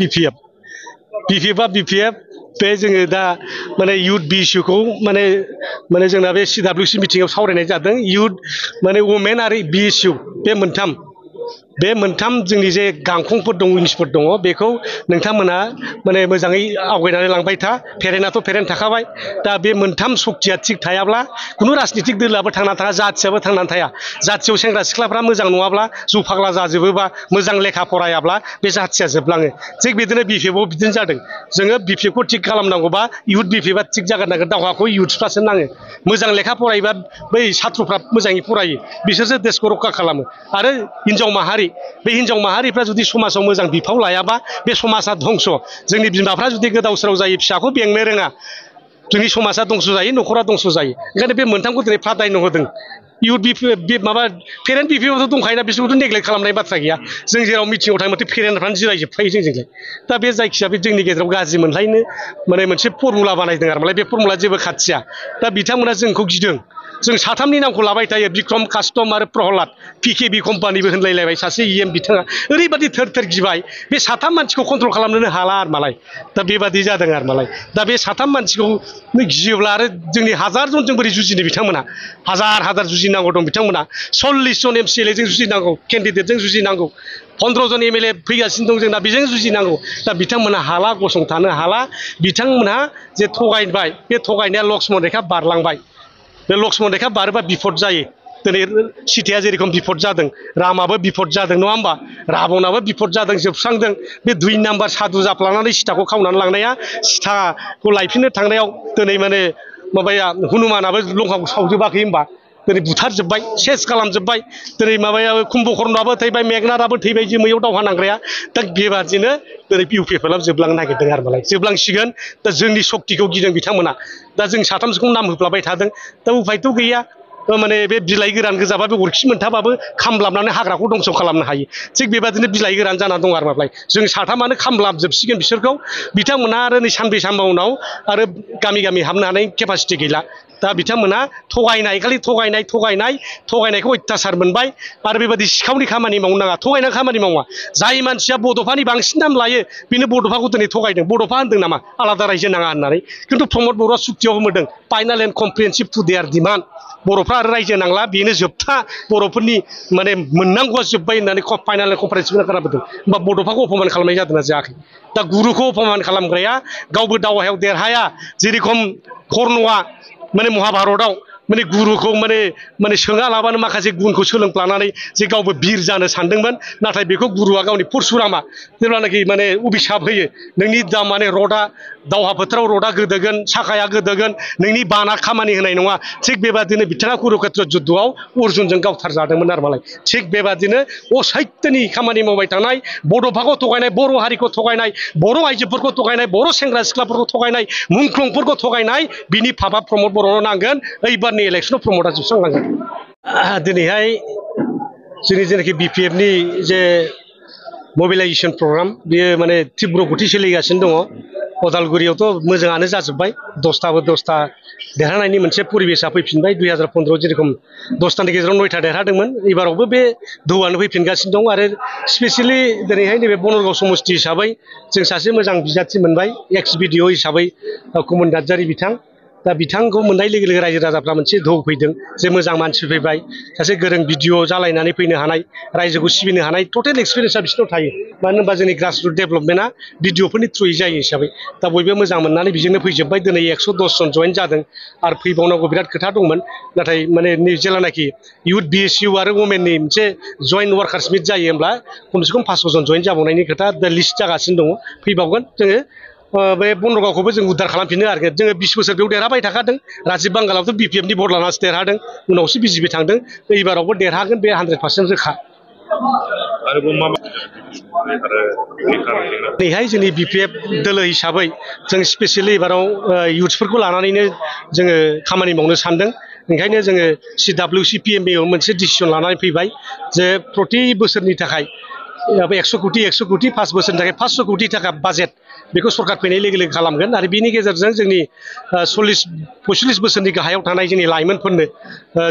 BPF BPF बे जोङो दा माने युथ बिसुखौ माने जोंना बे CWC मिटिंआव सावरायनाय जादों युथ माने वुमेन आरो बिसु बे मोनथाम जोंनि जे गांखंफोर दं उइंसफोर दङ बेखौ नोंथांमोना माने मोजाङै आवगायनानै लांबाय था फेरेनाथ' फेरेन थाखाबाय दा बे मोनथाम सक्तिया थिग थायाब्ला खुनु राजनितिक दोलोआबो थांना थाया जाथियाबो थांनानै थाया जाथियाव सेंग्रा सिख्लाफ्रा मोजां नङाब्ला जौ फाग्ला जाजोबोबा मोजां लेखा फरायाब्ला बे जाथिया जोबलाङो थिग बिदिनो BPFआव बिदिनो जादों जोङो BPFखौ थिग खालामनांगौबा युथ BPFआ थिग जाग्रोनांगोन दावहाखौ युथफ्रासो नाङो मोजां लेखा फरायोबा बै सात्रफ्रा मोजाङै फरायो बिसोरसो देशखौ रक्षा खालामो आरो हिनजाव माहारि बे हिनजाव माहारिफ्रा जुदि समाजाव मोजां बिफाव लायाबा बे समाजा धंस जोंनि बिमाफ्रा जुदि गोदाव सोराव जायो फिसाखौ बेंनो रोङा जोंनि समाजा धंस जायो न'खरा धंस जायो ओंखायनो बे मोनथामखौ दिनै प्राधान्य होदों युथ BPF माबा पेरेन्ट BPFआवथ' दंखायोना बिसोरखौथ' नेग्लेक्ट खालामनाय बाथ्रा गैया जों जेराव मिटिङाव थांबाथाय पेरेन्टफ्रानो जिरायजोबखायो जोंजोंलाय दा बे जायखिया बे जोंनि गेजेराव गाज्रि मोनलायनो माने मोनसे फर्मुला बानायदों आरो मालाय बे फर्मुला जेबो खाथिया दा बिथांमोना जोंखौ गिदों जों साथामनि नामखौ लाबाय थायो बिक्रम कास्टम आरो प्रहलाद PKB कम्पानिबो होनलायलायबाय सासे EM बिथाङा ओरैबादि थोर थोर गिबाय बे साथाम मानसिखौ कन्ट्रल खालामनोनो हाला आरो मालाय दा बेबादि जादों आरो मालाय दा बे साथाम मानसिखौ गियोब्ला आरो जोंनि हाजार जनजों बोरै जुजिनो बिथांमोना हाजार जुजिनांगौ दं बिथांमोना 40 जन MCLA जों जुजिनांगौ केन्डिडेटजों जुजिनांगौ 15 जन MLA फैगासिनो दं जोंना बेजों जुजिनांगौ दा बिथांमोना हाला गसंथानो हाला बिथांमोनहा जे थगायबाय बे थगायनाया लक्ष्मन रेखा बारलांबाय बे लक्ष्मन रेखा बारोबा बिपद जायो दिनै सीताया जेरखम बिपद जादों रामाबो बिपद जादों नङा होमबा राबनाबो बिपद जादों जोबस्रांदों बे 2 नाम्बार साधु जाफ्लानानै सीताखौ खावनानै लांनाया सीताखौ लायफिननो थांनायाव दिनै माने माबाया हनुमानाबो लंकाखौ सावजोबाखै होमबा दिनै बुथारजोब्बाय सेस खालामजोब्बाय दिनै माबाया कुम्भकर्णआबो थैबाय मेघनाथआबो थैबाय जोमैयाव दावहा नांग्राया दा बेबादिनो दिनै BPFआव जोबलांनो नागिरदों आरो मालाय जोबलांसिगोन दा जोंनि सक्तिखौ गिदों बिथांमोना दा जों साथामसोखौ नाम होफ्लाबाय थादों दा उफायथ' गैया माने बे बिलाइ गोरान गोजाबा बे अरखि मोनथाबाबो खामलाबनानै हाग्राखौ दंस' खालामनो हायो थिग बेबादिनो बिलाइ गोरान जाना दं आरो मालाय जों साथामानो खामलाबजोबसिगोन बिसोरखौ बिथांमोना आरो नै सानब्रै सानबा उनाव आरो गामि हाबनो हानाय केपासिटि गैला दा बिथांमोना थगायनाय खालि थगायनायखौ अयथासार मोनबाय आरो बेबादि सिखावनि खामानि मावनो नाङा थगायनानै खामानि मावा जाय मानसिया बड'फानि बांसिन दाम लायो बेनो बड'फाखौ दिनै थगायदों बड'फा होनदों नामा आलादा रायजो नाङा होननानै खिन्थु प्रमद बर'आ सुक्तियाव होदों final and comprehensive to their demand बर'फ्रा आरो रायजो नांला बेनो जोबथा बर'फोरनि माने मोननांगौआ जोब्बाय होननानै फाइनाल एन्ड कमप्रिहेनसिभ खालामदों होमबा बड'फाखौ अपमान खालामनाय जादोंना जायाखै दा गुरुखौ अपमान खालामग्राया गावबो दावहायाव देरहाया जेरेखम कर्णआ माने महाभारतआव माने गुरुखौ माने सोङालाबानो माखासे गुनखौ सोलोंफ्लानानै जे गावबो बिर जानो सानदोंमोन नाथाय बेखौ गुरुआ गावनि परशुरामा जेब्लानाखि माने अभिशाप होयो नोंनि दा माने रडआ दावहा फोथाराव रडआ गोदोगोन साखाया गोदोगोन नोंनि बाना खामानि होनाय नङा थिग बेबादिनो बिथाङा कुरुक्षेत्र जुद्धआव अर्जुनजों गावथारजादोंमोन आरो मालाय थिग बेबादिनो असैत्यनि खामानि मावबाय थानाय बड'फाखौ थगायनाय बर' हारिखौ थगायनाय बर' आइजोफोरखौ थगायनाय बर' सेंग्रा सिख्लाफोरखौ थगायनाय मुंख्लंफोरखौ थगायनाय बिनि फाबा प्रमद बर'नाव नांगोन ओइबारनि इलेक्सनाव प्रमदआ जोबस्रांलांगोन दिनैहाय जोंनि जेनाखि BPFनि जे मबिलाइजेसन प्रग्राम बेयो माने तीव्र गति सोलिगासिनो दङ उदालगुरियावथ' मोजाङानो जाजोब्बाय 10ता देरहानायनि मोनसे परिबेसा फैफिनबाय 2015 जेरेखम 10तानि गेजेराव 9ता देरहादोंमोन एबारावबो बे दोहौआनो फैफिनगासिनो दं आरो स्पेसियेलि दिनैहाय नैबे बनरगाव समस्ति हिसाबै जों सासे मोजां बिजाथि मोनबाय एक्स BDO हिसाबै कुमन नार्जारि बिथां दा बिथांखौ मोननाय लोगो लोगो रायजो राजाफ्रा मोनसे दोहौ फैदों जे मोजां मानसि फैबाय सासे गोरों BDO जालायनानै फैनो हानाय रायजोखौ सिबिनो हानाय टटेल एक्सपिरियेन्सआ बिसोरनाव थायो मानो होनबा जोंनि ग्रासरुट डेभेलपमेन्टआ BDOफोरनि थ्रुयै जायो हिसाबै दा बयबो मोजां मोननानै बेजोंनो फैजोब्बाय दिनै 110 जन जइन जादों आरो फैबावनांगौ बिराद खोथा दंमोन नाथाय माने जेलानाखि युथ BSU आरो वमेननि मोनसे जइन्ट वार्कार्स मिट जायो होमब्ला खमसे खम 500 जन जइन जाबावनायनि खोथा दा लिस्ट जागासिनो दङ फैबावगोन जोङो बे बनरगावखौबो जों उद्धार खालामफिननो आरो जोङो 20 बोसोर बेयाव देरहाबाय थाखादों राजीब बांगालावथ' BPFनि भट लानासो देरहादों उनावसो BJP थांदों एबारावबो देरहागोन बे 100% रोखा दिनैहाय जोंनि BPF दोलो हिसाबै जों स्पेसियेलि एबाराव युथ्सफोरखौ लानानैनो जोङो खामानि मावनो सानदों ओंखायनो जोङो CWC PMAयाव मोनसे डिसिसन लानानै फैबाय जे प्रति बोसोरनि थाखाय 100 कोटि 5 बोसोरनि थाखाय 500 कोटि थाखा बाजेट बेखौ सरकार फैनाय लोगो लोगो खालामगोन आरो बिनि गेजेरजों जोंनि 45 बोसोरनि गाहायाव थानाय जोंनि लाइमोनफोरनो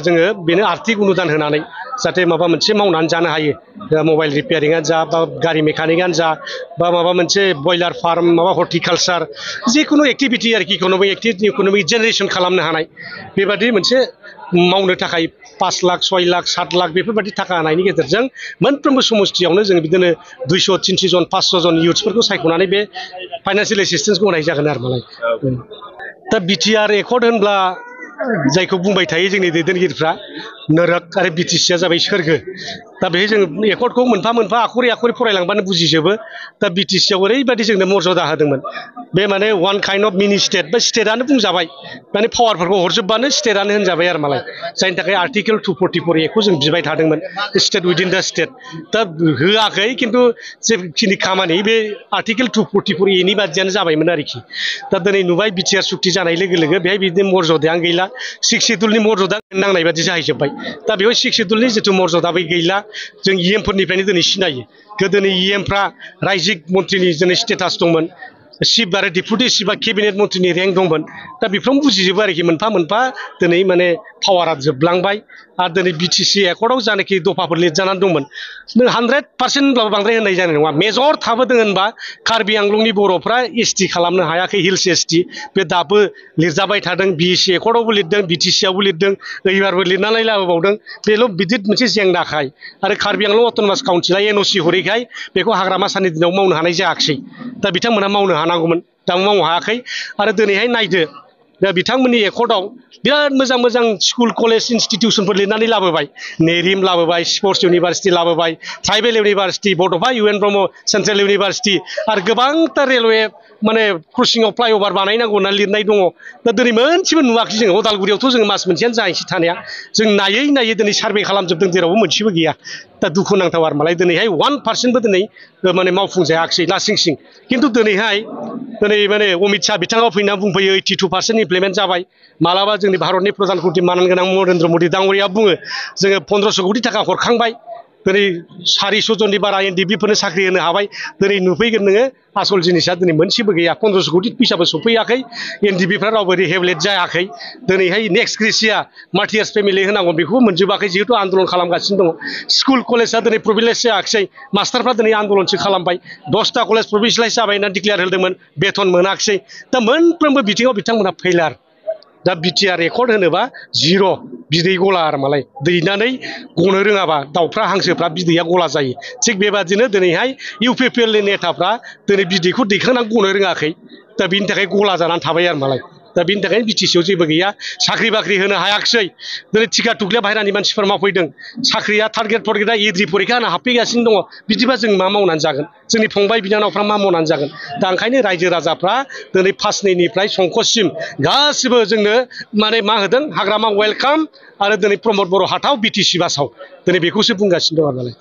जोङो बेनो आर्थिक अनुदान होनानै जाहाथे माबा मोनसे मावनानै जानो हायो मबाइल रिपेयारिंआनो जा बा गारि मेकानिकआनो जा बा माबा मोनसे बयलार फार्म माबा हर्टिकालचार जिखुनु एक्टिभिटि आरोखि इक'नमिक जेनेरेसन खालामनो हानाय बेबादि मोनसे मावनो थाखाय 5 लाख 6 लाख 7 लाख बेफोरबायदि थाखा होनायनि गेजेरजों मोनफ्रोमबो समस्थियावनो जों बिदिनो 200 300 जन 500 जन इयुथ्सफोरखौ सायख'नानै बे फाइनान्सियेल एसिस्टेन्सखौ होनाय जागोन आरो मालाय दा बिटिआर एकर्ड होनब्ला जायखौ बुंबाय थायो जोंनि दैदेनगिरिफ्रा नरक आरो बिटिसिआ जाबाय सोरगो दा बेहाय जों एकर्डखौ मोनफा मोनफा आखरै आखरै फरायलांबानो बुजिजोबो दा बिटिसिआव ओरैबायदि जोंनो मर्यादा होदोंमोन बे माने वान काइन्ड अफ मिनि स्टेट बा स्टेटआनो बुंजाबाय माने पावारफोरखौ हरजोबबानो स्टेटआनो होनजाबाय आरो मालाय जायनि थाखाय आर्टिकेल 244 एकखौ जों बिबाय थादोंमोन स्टेट उइदिन दा स्टेट दा होआखै खिन्थु जेखिनि खामानि बे आर्टिकेल 244 एनि बादियानो जाबायमोन आरोखि दा दिनै नुबाय बिटिआर सुक्ति जानाय लोगो लोगो बेहाय बिदिनो मर्यादायानो गैला 6 सिडुलनि मर्यादा नांनाय बादि जाहैजोब्बाय दा बेयाव 6 सिडुलनि जिथु मर्यादा बे गैला जों इएमफोरनिफ्रायनो दिनै सिनायो गोदोनि इएमफ्रा रायजिक मन्थ्रिनि दिनै स्टेटास दंमोन चिफ आरो डेपुटि चिफ केबिनेट मन्थ्रिनि रेंक दंमोन दा बेफ्रावनो बुजिजोबो आरोखि मोनफा मोनफा दिनै माने पावारा जोबलांबाय आरो दिनै बिटिसि एकर्डआव जानाखि दफाफोर लिरजानानै दंमोन नों 100% होनब्लाबो बांद्राय होननाय जानाय नङा मेजर थाबोदों होनबा कार्बि आंलंनि बर'फ्रा एसटि खालामनो हायाखै हिल्स एसटि बे दाबो लिरजाबाय थादों बिएसि एकर्डआवबो लिरदों बिटिसिआवबो लिरदों एबारबो लिरनानै लाबोबावदों बेल' बिदित मोनसे जेंनाखाय आरो कार्बि आंलं अट'नमास काउन्सिला एनअसि हरैखाय बेखौ हाग्रामा साननि दिनाव मावनो हानाय जायाखिसै दा बिथांमोना मावनो हानांगौमोन दा मावनो हायाखै आरो दिनैहाय नायदो दा बिथांमोननि एकर्डआव बिराद मोजां मोजां स्कुल कलेज इनस्टिटिउसनफोर लिरनानै लाबोबाय नेरिम लाबोबाय स्पर्ट्स इउनिभारसिटि लाबोबाय ट्राइबेल इउनिभारसिटि बड'फा इउएन ब्रह्म सेन्ट्रेल इउनिभारसिटि आरो गोबांथार रेलवे माने क्रसिंआव फ्लाइअभार बानायनांगौ होननानै लिरनाय दङ दा दिनै मोनसेबो नुवाखै जोङो उदालगुरियावथ' जोङो मास मोनसेयानो जाहैसै थानाया जों नायै नायै दिनै सार्भे खालामजोबदों जेरावबो मोनसेबो गैया दा दुखुनांथाव आरो मालाय दिनैहाय 1%बो दिनै माने मावफुंजायाखिसै लासिंसिं खिन्थु दिनैहाय माने अमित शाह बिथाङा फैना बुंफैयो 82% इमप्लिमेन्ट जाबाय मालाबा जोंनि भारतनि प्रधान मन्त्रि मानगोनां नरेन्द्र मदि दाङरिया बुङो जोङो 1500 कोटि थाखा हरखांबाय दिनै 400 जननि बारा एनडिबिफोरनो साख्रि होनो हाबाय दिनै नुफैगोन नोङो आसल जिनिसा दिनै मोनसेबो गैया 1500 कोटि फैसाबो सफैयाखै एनडिबिफ्रा रावबो रिहेबिलिट जायाखै दिनैहाय नेक्स्ट ग्रेसिया मार्टियार्स फेमिलि होनांगौ बेखौबो मोनजोबाखै जिहेतु आन्दलन खालामगासिनो दङ स्कुल कलेजआ दिनै प्रभिलेज जायाखिसै मास्टारफ्रा दिनै आन्दलनसो खालामबाय 10टा कलेज प्रभिन्सियेलाइज जाबाय होननानै डिक्लेयार होदोंमोन बेथन मोनाखिसै दा मोनफ्रोमबो बिथिङाव बिथांमोना फेइलार दा बिटिआर एकर्ड होनोबा जिर' बिदै गला आरो मालाय दैनानै गनो रोङाबा दाउफ्रा हांसोफ्रा बिदैया गला जायो थिग बेबादिनो दिनैहाय इउपिपिएलनि नेताफ्रा दिनै बिदैखौ दैखांनानै गनो रोङाखै दा बिनि थाखाय गला जानानै थाबाय आरो मालाय दा बिनि थाखायनो बिटिसिआव जेबो गैया साख्रि बाख्रि होनो हायाखिसै दिनै टिका टुक्लिया बाहेरानि मानसिफोर मावफैदों साख्रिया थार्ड ग्रेड फर्थ ग्रेडआ एग्रि फरिखा होना हाबफैगासिनो दङ बिदिबा जों मा मावनानै जागोन जोंनि फंबाय बिनानावफ्रा मा मावनानै जागोन दा ओंखायनो रायजो राजाफ्रा दिनै फार्स्ट नैनिफ्राय संकससिम गासिबो जोंनो माने मा होदों हाग्रामा वेलकाम आरो दिनै प्रमद बर' हाथाव बिटिसि बासाव दिनै बेखौसो बुंगासिनो दं आरो नालाय